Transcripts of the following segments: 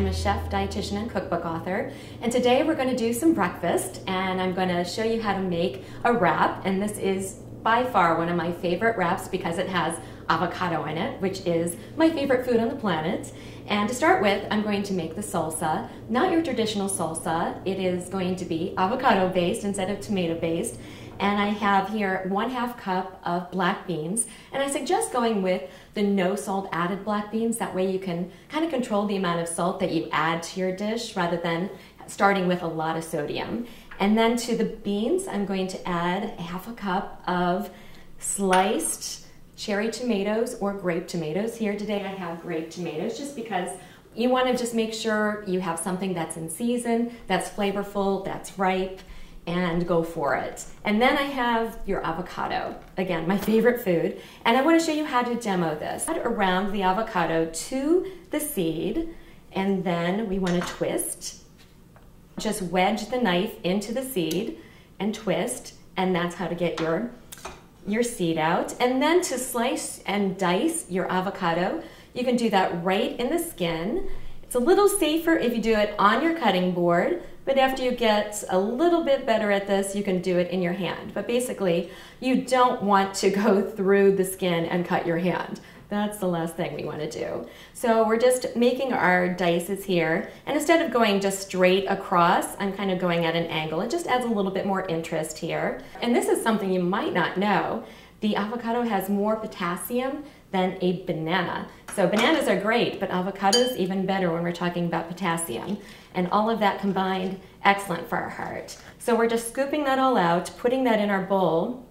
a chef, dietitian, and cookbook author. And today we're going to do some breakfast, and I'm going to show you how to make a wrap. And this is by far one of my favorite wraps because it has avocado in it, which is my favorite food on the planet. And to start with, I'm going to make the salsa. Not your traditional salsa. It is going to be avocado based instead of tomato based. And I have here 1/2 cup of black beans. And I suggest going with the no salt added black beans. That way you can kind of control the amount of salt that you add to your dish rather than starting with a lot of sodium. And then to the beans, I'm going to add 1/2 cup of sliced cherry tomatoes or grape tomatoes. Here today I have grape tomatoes just because you want to just make sure you have something that's in season, that's flavorful, that's ripe, and go for it. And then I have your avocado, again, my favorite food, and I want to show you how to demo this. Add around the avocado to the seed, and then we want to twist. Just wedge the knife into the seed and twist, and that's how to get your seed out. And then to slice and dice your avocado, you can do that right in the skin. It's a little safer if you do it on your cutting board, but after you get a little bit better at this, you can do it in your hand. But basically, you don't want to go through the skin and cut your hand. That's the last thing we want to do. So we're just making our dices here, and instead of going just straight across, I'm kind of going at an angle. It just adds a little bit more interest here. And this is something you might not know. The avocado has more potassium than a banana. So bananas are great, but avocados even better when we're talking about potassium. And all of that combined, excellent for our heart. So we're just scooping that all out, putting that in our bowl.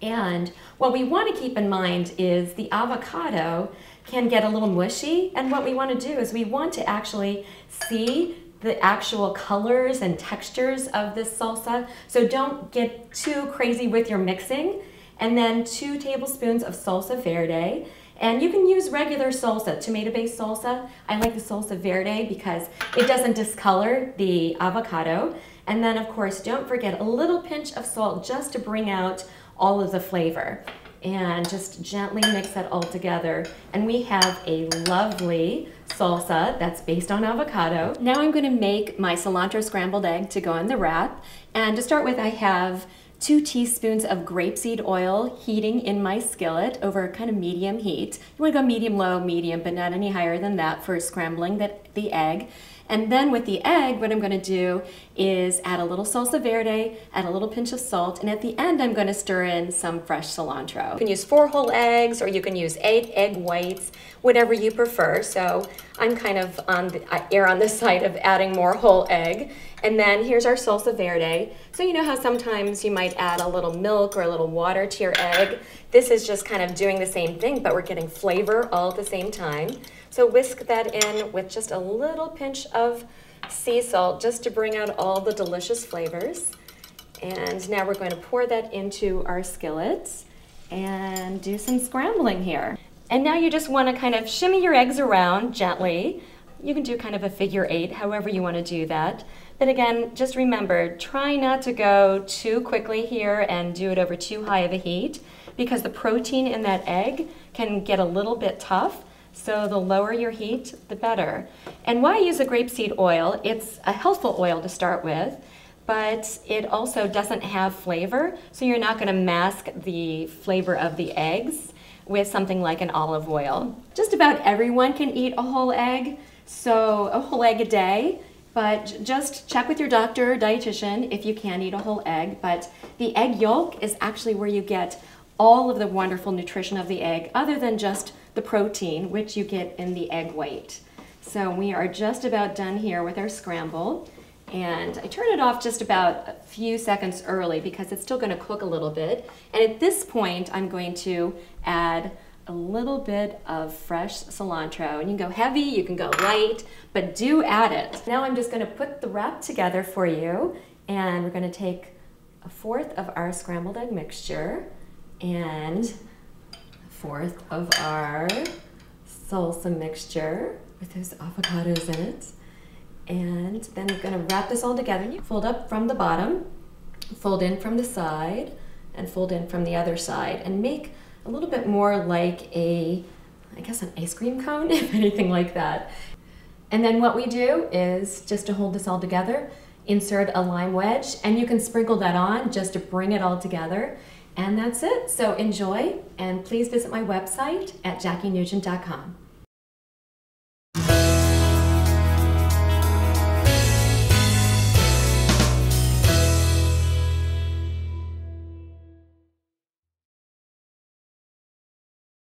And what we want to keep in mind is the avocado can get a little mushy, and what we want to do is we want to actually see the actual colors and textures of this salsa. So don't get too crazy with your mixing. And then 2 tablespoons of salsa verde. And you can use regular salsa, tomato-based salsa. I like the salsa verde because it doesn't discolor the avocado. And then, of course, don't forget a little pinch of salt just to bring out all of the flavor. And just gently mix that all together. And we have a lovely salsa that's based on avocado. Now I'm going to make my cilantro scrambled egg to go in the wrap. And to start with, I have 2 teaspoons of grapeseed oil heating in my skillet over kind of medium heat. You want to go medium, low, medium, but not any higher than that for scrambling the egg. And then with the egg, what I'm going to do is add a little salsa verde, add a little pinch of salt, and at the end I'm going to stir in some fresh cilantro. You can use 4 whole eggs, or you can use 8 egg whites, whatever you prefer. So I'm kind of on the side of adding more whole egg. And then here's our salsa verde. So you know how sometimes you might add a little milk or a little water to your egg? This is just kind of doing the same thing, but we're getting flavor all at the same time. So whisk that in with just a little pinch of sea salt just to bring out all the delicious flavors. And now we're going to pour that into our skillets and do some scrambling here. And now you just want to kind of shimmy your eggs around gently. You can do kind of a figure 8, however you want to do that. But again, just remember, try not to go too quickly here and do it over too high of a heat because the protein in that egg can get a little bit tough. So the lower your heat, the better. And why use a grapeseed oil? It's a healthful oil to start with, but it also doesn't have flavor, so you're not going to mask the flavor of the eggs with something like an olive oil. Just about everyone can eat a whole egg, so a whole egg a day, but just check with your doctor or dietitian if you can eat a whole egg. But the egg yolk is actually where you get all of the wonderful nutrition of the egg, other than just the protein, which you get in the egg white. So we are just about done here with our scramble. And I turn it off just about a few seconds early because it's still going to cook a little bit. And at this point, I'm going to add a little bit of fresh cilantro. And you can go heavy, you can go light, but do add it. Now I'm just going to put the wrap together for you. And we're going to take 1/4 of our scrambled egg mixture and 1/4 of our salsa mixture with those avocados in it. And then we're going to wrap this all together. You fold up from the bottom, fold in from the side, and fold in from the other side, and make a little bit more like I guess an ice cream cone, if anything like that. And then what we do is, just to hold this all together, insert a lime wedge, and you can sprinkle that on just to bring it all together. And that's it. So enjoy, and please visit my website at jackienugent.com.